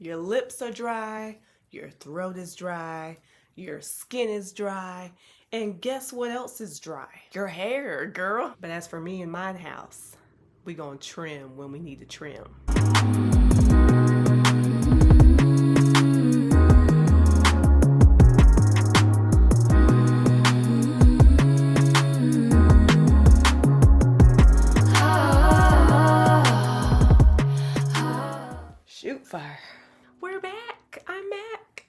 Your lips are dry, your throat is dry, your skin is dry, and guess what else is dry? Your hair, girl. But as for me and mine house, we gonna trim when we need to trim. Shoot fire. We're back. I'm back.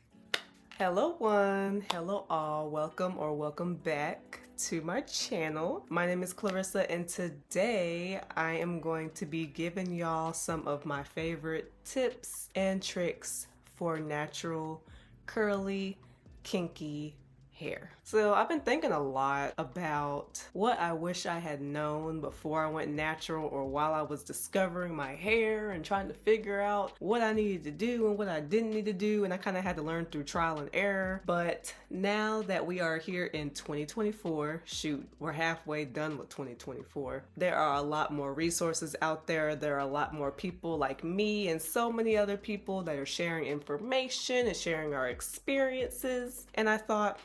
Hello one, hello all. Welcome back to my channel. My name is Clarissa and today I am going to be giving y'all some of my favorite tips and tricks for natural, curly, kinky hair. So I've been thinking a lot about what I wish I had known before I went natural or while I was discovering my hair and trying to figure out what I needed to do and what I didn't need to do, and I kind of had to learn through trial and error. But now that we are here in 2024, shoot, we're halfway done with 2024, there are a lot more resources out there. There are a lot more people like me and so many other people that are sharing information and sharing our experiences. And I thought,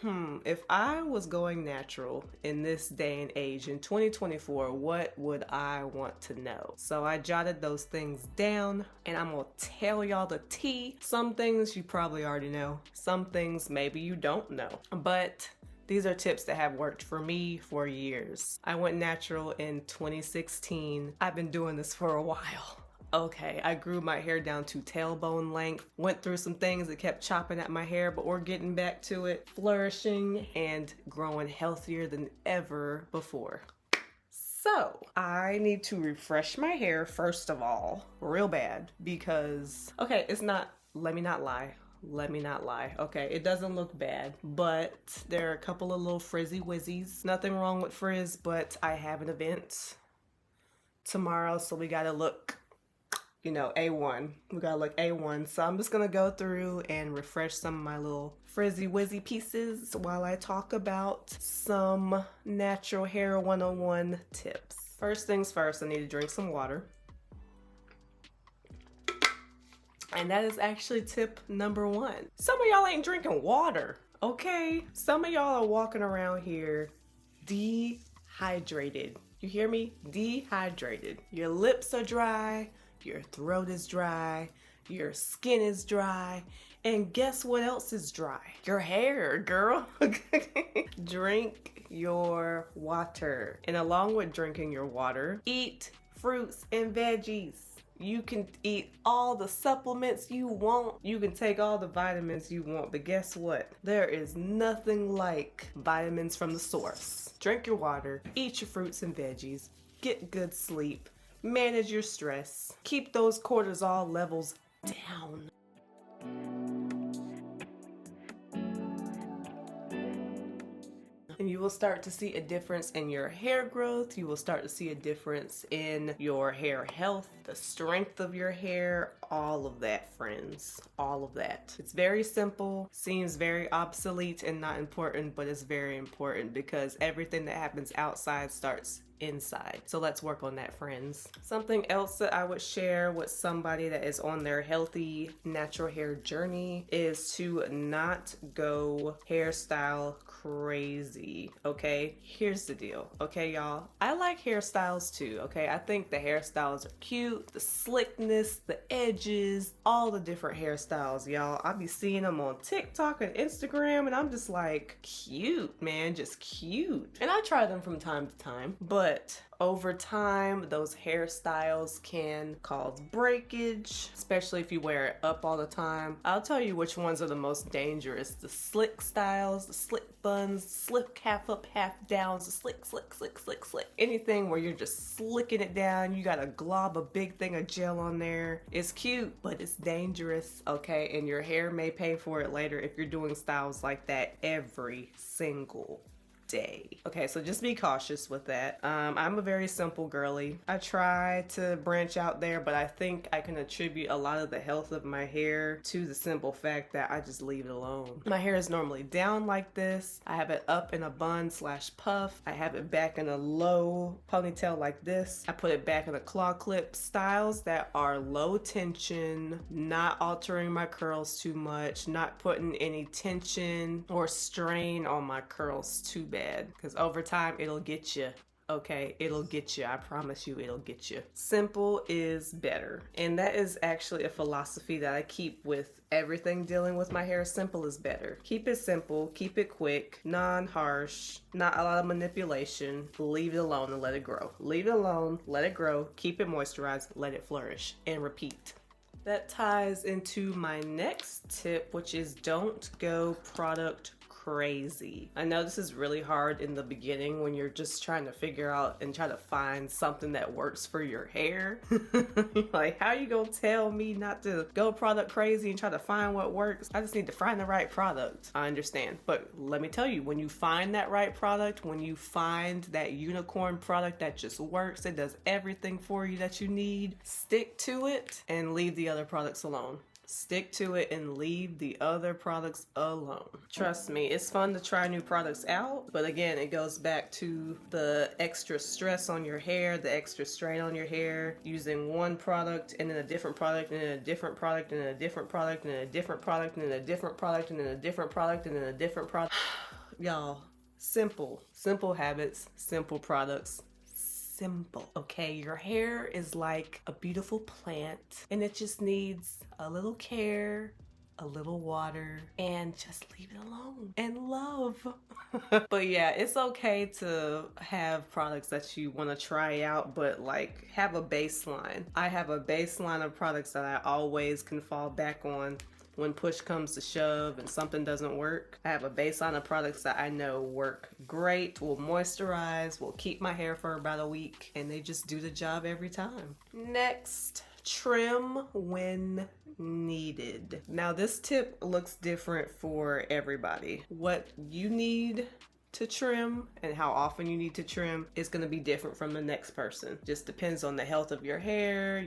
if I was going natural in this day and age in 2024, what would I want to know? So I jotted those things down and I'm gonna tell y'all the tea. Some things you probably already know, some things maybe you don't know, but these are tips that have worked for me for years. I went natural in 2016. I've been doing this for a while. Okay, I grew my hair down to tailbone length, went through some things that kept chopping at my hair, but we're getting back to it, flourishing and growing healthier than ever before. So I need to refresh my hair first of all, real bad, because, okay, let me not lie. Okay, it doesn't look bad, but there are a couple of little frizzy wizzies. Nothing wrong with frizz, but I have an event tomorrow, so we gotta look, A1. We gotta look A1. So I'm just gonna go through and refresh some of my little frizzy wizzy pieces while I talk about some natural hair 101 tips. First things first, I need to drink some water. And that is actually tip number one. Some of y'all ain't drinking water, okay? Some of y'all are walking around here dehydrated. You hear me? Dehydrated. Your lips are dry. Your throat is dry, your skin is dry, and guess what else is dry? Your hair, girl. Drink your water. And along with drinking your water, eat fruits and veggies. You can eat all the supplements you want. You can take all the vitamins you want, but guess what? There is nothing like vitamins from the source. Drink your water, eat your fruits and veggies, get good sleep, manage your stress, keep those cortisol levels down. And you will start to see a difference in your hair growth. You will start to see a difference in your hair health, the strength of your hair, all of that, friends, all of that. It's very simple, seems very obsolete and not important, but it's very important because everything that happens outside starts inside. So let's work on that, friends. Something else that I would share with somebody that is on their healthy natural hair journey is to not go hairstyle crazy, okay? Here's the deal, okay, y'all? I like hairstyles too, okay? I think the hairstyles are cute, the slickness, the edges, all the different hairstyles, y'all. I be seeing them on TikTok and Instagram and I'm just like, cute, man, just cute. And I try them from time to time, but over time, those hairstyles can cause breakage, especially if you wear it up all the time. I'll tell you which ones are the most dangerous. The slick styles, the slick buns, slick half up, half downs, the slick. Anything where you're just slicking it down, you gotta glob a big thing of gel on there. It's cute, but it's dangerous, okay? And your hair may pay for it later if you're doing styles like that every single day. Okay, so just be cautious with that. I'm a very simple girly. I try to branch out there, but I think I can attribute a lot of the health of my hair to the simple fact that I just leave it alone. My hair is normally down like this. I have it up in a bun / puff. I have it back in a low ponytail like this. I put it back in a claw clip. Styles that are low tension, not altering my curls too much, not putting any tension or strain on my curls too bad, because over time it'll get you. Okay, it'll get you. I promise you it'll get you. Simple is better. And that is actually a philosophy that I keep with everything dealing with my hair. Simple is better. Keep it simple, keep it quick, non-harsh, not a lot of manipulation. Leave it alone and let it grow. Leave it alone, let it grow, keep it moisturized, let it flourish, and repeat. That ties into my next tip, which is don't go product crazy. I know this is really hard in the beginning when you're just trying to figure out and try to find something that works for your hair. Like, how you gonna tell me not to go product crazy and try to find what works? I just need to find the right product. I understand, but let me tell you, when you find that right product, when you find that unicorn product that just works, it does everything for you that you need, stick to it and leave the other products alone. Stick to it and leave the other products alone. Trust me, it's fun to try new products out, but again, it goes back to the extra stress on your hair, the extra strain on your hair, using one product and then a different product and then a different product and then a different product and then a different product and then a different product and then a different product and then a different product. Y'all, simple habits, simple products. Simple, okay? Your hair is like a beautiful plant and it just needs a little care, a little water, and just leave it alone and love. But yeah, it's okay to have products that you want to try out, but like have a baseline. I have a baseline of products that I always can fall back on when push comes to shove and something doesn't work. I have a baseline of products that I know work great, will moisturize, will keep my hair for about a week, and they just do the job every time. Next, trim when needed. Now this tip looks different for everybody. What you need to trim and how often you need to trim is going to be different from the next person. Just depends on the health of your hair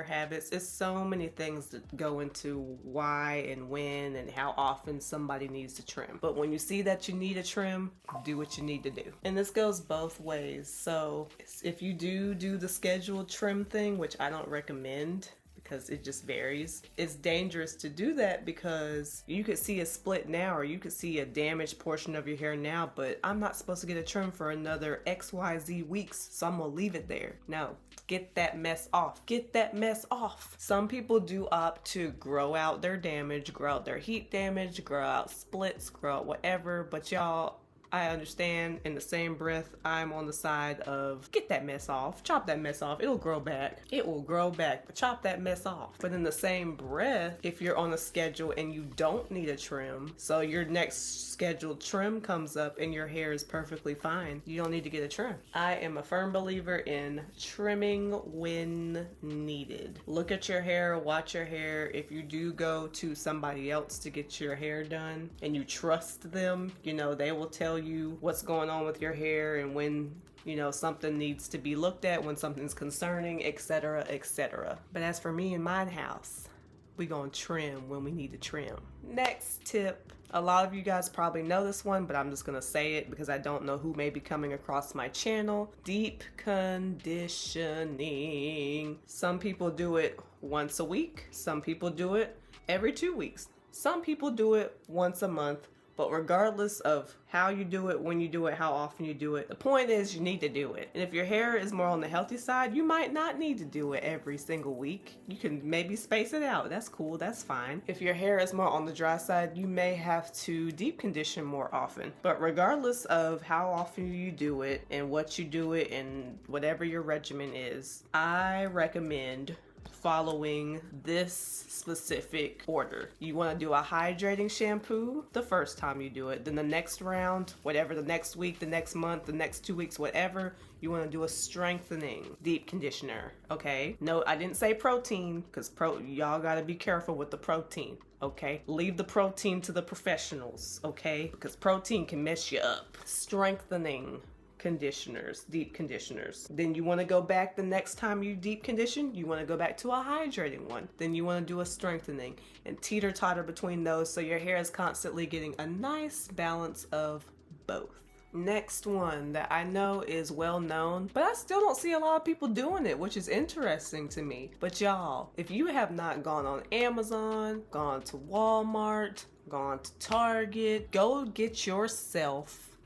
habits. It's so many things that go into why and when and how often somebody needs to trim. But when you see that you need a trim, do what you need to do. And this goes both ways. So if you do the scheduled trim thing, which I don't recommend, because it just varies. It's dangerous to do that because you could see a split now or you could see a damaged portion of your hair now, but I'm not supposed to get a trim for another XYZ weeks, so I'm gonna leave it there. No, get that mess off. Get that mess off. Some people do opt to grow out their damage, grow out their heat damage, grow out splits, grow out whatever, but y'all, I understand in the same breath, I'm on the side of get that mess off, chop that mess off, it'll grow back. It will grow back, but chop that mess off. But in the same breath, if you're on a schedule and you don't need a trim, so your next scheduled trim comes up and your hair is perfectly fine, you don't need to get a trim. I am a firm believer in trimming when needed. Look at your hair, watch your hair. If you do go to somebody else to get your hair done and you trust them, you know, they will tell you what's going on with your hair and when, you know, something needs to be looked at, when something's concerning, etc., etc. But as for me and my house, we gonna trim when we need to trim. Next tip. A lot of you guys probably know this one, but I'm just gonna say it because I don't know who may be coming across my channel. Deep conditioning. Some people do it once a week. Some people do it every 2 weeks. Some people do it once a month. But regardless of how you do it, when you do it, how often you do it, the point is you need to do it. And if your hair is more on the healthy side, you might not need to do it every single week. You can maybe space it out. That's cool. That's fine. If your hair is more on the dry side, you may have to deep condition more often. But regardless of how often you do it and what you do it and whatever your regimen is, I recommend following this specific order. You want to do a hydrating shampoo the first time you do it. Then the next round, whatever, the next week, the next month, the next 2 weeks, whatever, you want to do a strengthening deep conditioner, okay? No, I didn't say protein, because y'all got to be careful with the protein, okay? Leave the protein to the professionals, okay? Because protein can mess you up. Strengthening conditioners, deep conditioners. Then you want to go back the next time you deep condition, you want to go back to a hydrating one. Then you want to do a strengthening and teeter-totter between those so your hair is constantly getting a nice balance of both. Next one that I know is well known, but I still don't see a lot of people doing it, which is interesting to me. But y'all, if you have not gone on Amazon, gone to Walmart, gone to Target, go get yourself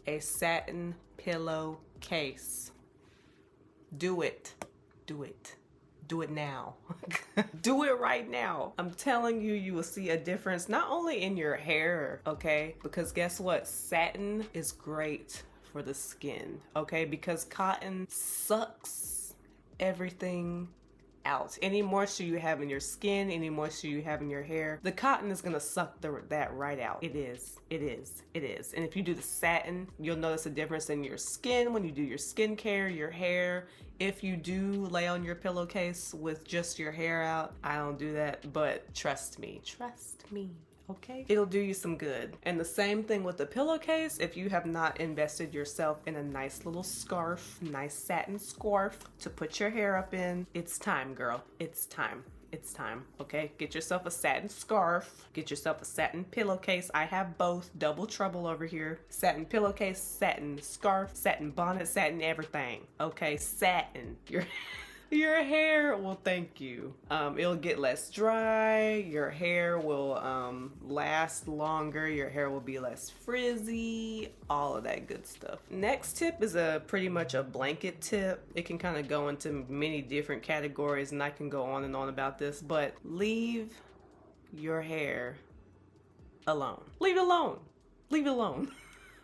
a satin pillowcase. Do it. Do it. Do it now. Do it right now. I'm telling you, you will see a difference not only in your hair, okay? Because guess what? Satin is great for the skin, okay? Because cotton sucks everything out. Any moisture you have in your skin, any moisture you have in your hair, the cotton is gonna suck that right out. It is. And if you do the satin, you'll notice a difference in your skin when you do your skincare, your hair. If you do lay on your pillowcase with just your hair out, I don't do that, but trust me, okay? It'll do you some good. And the same thing with the pillowcase. If you have not invested yourself in a nice little scarf, nice satin scarf to put your hair up in, it's time, girl. It's time. It's time, okay? Get yourself a satin scarf. Get yourself a satin pillowcase. I have both. Double trouble over here. Satin pillowcase, satin scarf, satin bonnet, satin everything. Okay, satin. Your hair will thank you. It'll get less dry. Your hair will last longer. Your hair will be less frizzy. All of that good stuff. Next tip is pretty much a blanket tip. It can kind of go into many different categories, and I can go on and on about this, but leave your hair alone. Leave it alone. Leave it alone.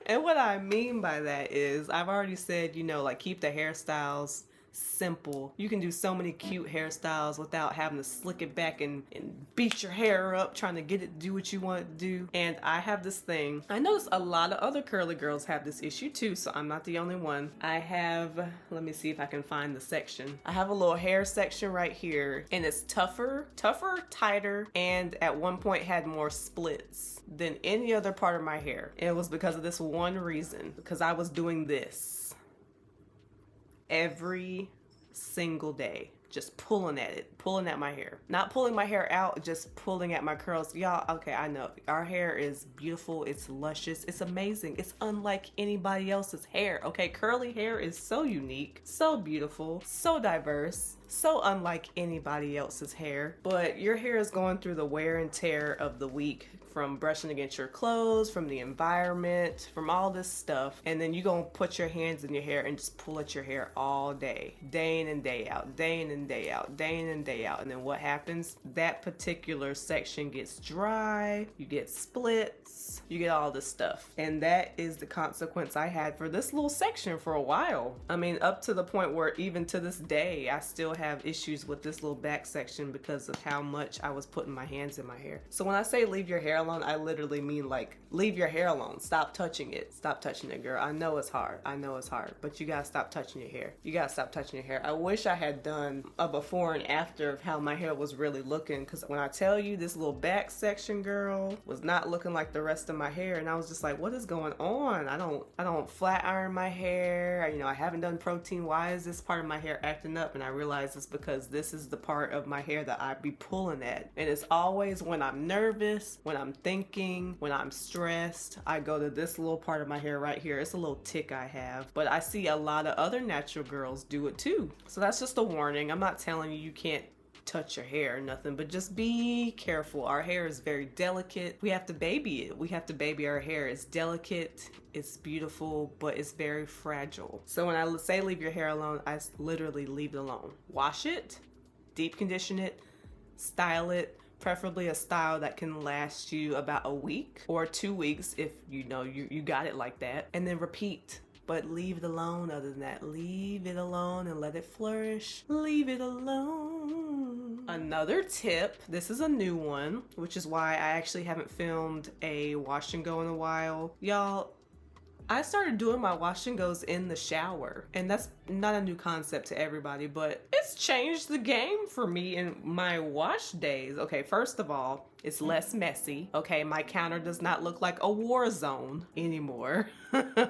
And what I mean by that is, I've already said, you know, like, keep the hairstyles simple. You can do so many cute hairstyles without having to slick it back and beat your hair up trying to get it to do what you want it to do. And I have this thing. I notice a lot of other curly girls have this issue too, so I'm not the only one. I have, let me see if I can find the section. I have a little hair section right here, and it's tougher, tighter, and at one point had more splits than any other part of my hair. And it was because of this one reason, because I was doing this every single day, just pulling at my hair. Not pulling my hair out, just pulling at my curls. Y'all, okay, I know our hair is beautiful, it's luscious, it's amazing, it's unlike anybody else's hair, okay? Curly hair is so unique, so beautiful, so diverse, so unlike anybody else's hair. But your hair is going through the wear and tear of the week, from brushing against your clothes, from the environment, from all this stuff. And then you're gonna put your hands in your hair and just pull at your hair all day, day in and day out, day in and day out, day in and day out. And then what happens? That particular section gets dry, you get splits, you get all this stuff. And that is the consequence I had for this little section for a while. I mean, up to the point where even to this day, I still have issues with this little back section because of how much I was putting my hands in my hair. So when I say leave your hair alone, I literally mean, like, leave your hair alone. Stop touching it. Stop touching it, girl. I know it's hard. But you gotta stop touching your hair. You gotta stop touching your hair. I wish I had done a before and after of how my hair was really looking, because when I tell you, this little back section, girl, was not looking like the rest of my hair, and I was just like, what is going on? I don't flat iron my hair. You know, I haven't done protein. Why is this part of my hair acting up? And I realized it's because this is the part of my hair that I be pulling at. And it's always when I'm nervous, when I'm thinking, when I'm stressed, I go to this little part of my hair right here. It's a little tick I have, but I see a lot of other natural girls do it too. So that's just a warning. I'm not telling you can't touch your hair or nothing, but just be careful. Our hair is very delicate. We have to baby it. We have to baby our hair. It's delicate, it's beautiful, but it's very fragile. So when I say leave your hair alone, I literally leave it alone. Wash it, deep condition it, style it, preferably a style that can last you about a week or 2 weeks if you know you got it like that, and then repeat. But leave it alone. Other than that, leave it alone and let it flourish. Leave it alone. Another tip, this is a new one, which is why I actually haven't filmed a wash and go in a while. Y'all, I started doing my wash and goes in the shower, and that's not a new concept to everybody, but it's changed the game for me in my wash days. Okay, first of all, it's less messy. Okay, my counter does not look like a war zone anymore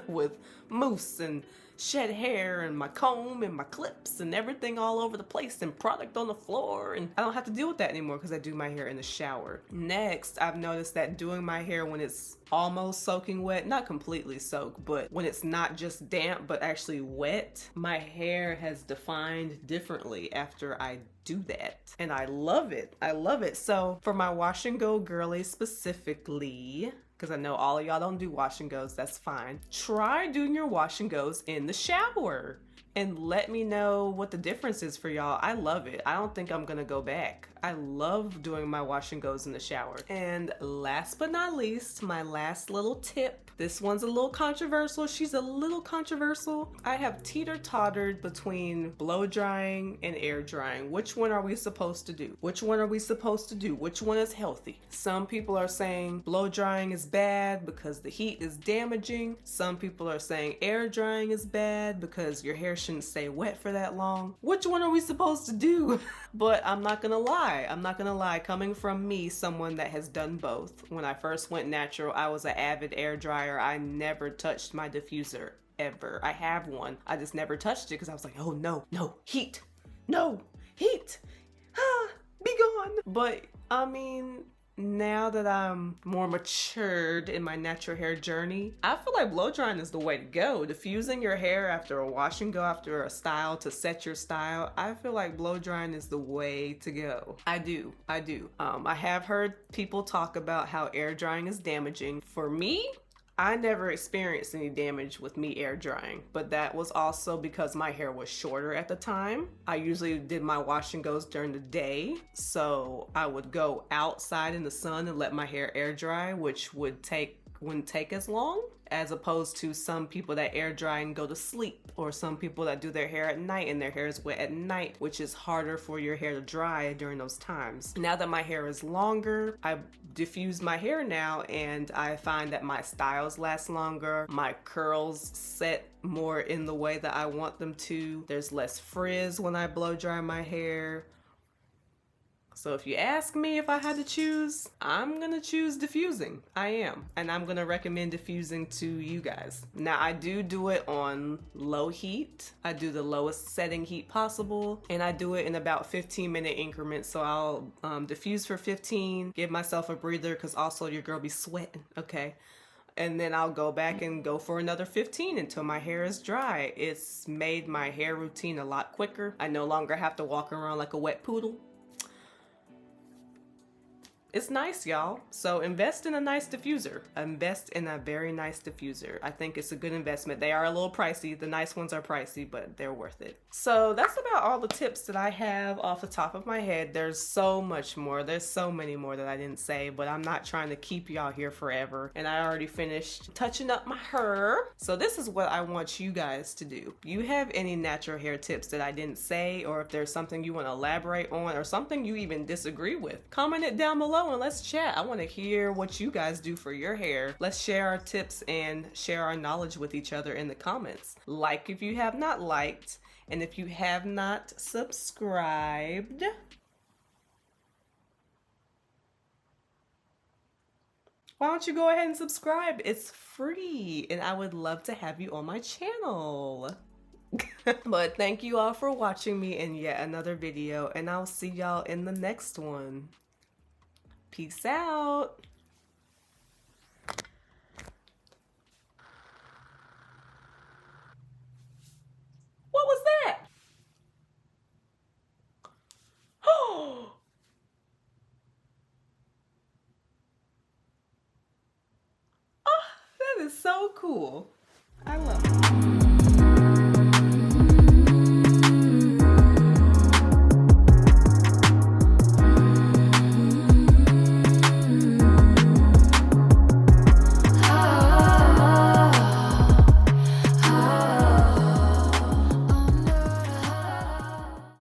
with mousse and shed hair and my comb and my clips and everything all over the place and product on the floor, and I don't have to deal with that anymore because I do my hair in the shower. Next, I've noticed that doing my hair when it's almost soaking wet, not completely soaked, but when it's not just damp but actually wet, my hair has defined differently after I do that, and I love it. I love it. So for my wash and go girlies specifically, because I know all of y'all don't do wash and goes, that's fine. Try doing your wash and goes in the shower and let me know what the difference is for y'all. I love it. I don't think I'm gonna go back. I love doing my wash and goes in the shower. And last but not least, my last little tip. This one's a little controversial. She's a little controversial. I have teeter-tottered between blow drying and air drying. Which one are we supposed to do? Which one are we supposed to do? Which one is healthy? Some people are saying blow drying is bad because the heat is damaging. Some people are saying air drying is bad because your hair shouldn't stay wet for that long. Which one are we supposed to do? But I'm not gonna lie. I'm not gonna lie. Coming from me, someone that has done both. When I first went natural, I was an avid air dryer. I never touched my diffuser ever. I have one. I just never touched it because I was like, oh no, no, heat. No, heat. Ah, be gone. But I mean, now that I'm more matured in my natural hair journey, I feel like blow drying is the way to go. Diffusing your hair after a wash and go, after a style to set your style, I feel like blow drying is the way to go. I do. I have heard people talk about how air drying is damaging. For me, I never experienced any damage with me air drying, but that was also because my hair was shorter at the time. I usually did my wash and goes during the day, so I would go outside in the sun and let my hair air dry, which wouldn't take as long, as opposed to some people that air dry and go to sleep, or some people that do their hair at night and their hair is wet at night, which is harder for your hair to dry during those times. Now that my hair is longer, I diffuse my hair now, and I find that my styles last longer, my curls set more in the way that I want them to. There's less frizz when I blow dry my hair. So if you ask me if I had to choose, I'm gonna choose diffusing. I am. And I'm gonna recommend diffusing to you guys. Now I do it on low heat. I do the lowest setting heat possible, and I do it in about 15-minute increments. So I'll diffuse for 15, give myself a breather, because also your girl be sweating, okay? And then I'll go back and go for another 15 until my hair is dry. It's made my hair routine a lot quicker. I no longer have to walk around like a wet poodle. It's nice, y'all. So invest in a nice diffuser. Invest in a very nice diffuser. I think it's a good investment. They are a little pricey. The nice ones are pricey, but they're worth it. So that's about all the tips that I have off the top of my head. There's so much more. There's so many more that I didn't say, but I'm not trying to keep y'all here forever. And I already finished touching up my hair. So this is what I want you guys to do. You have any natural hair tips that I didn't say, or if there's something you want to elaborate on, or something you even disagree with, comment it down below and let's chat. I want to hear what you guys do for your hair. Let's share our tips and share our knowledge with each other in the comments. Like if you have not liked, and if you have not subscribed, why don't you go ahead and subscribe? It's free, and I would love to have you on my channel. But thank you all for watching me in yet another video, and I'll see y'all in the next one. Peace out. What was that? Oh, that is so cool. I love it.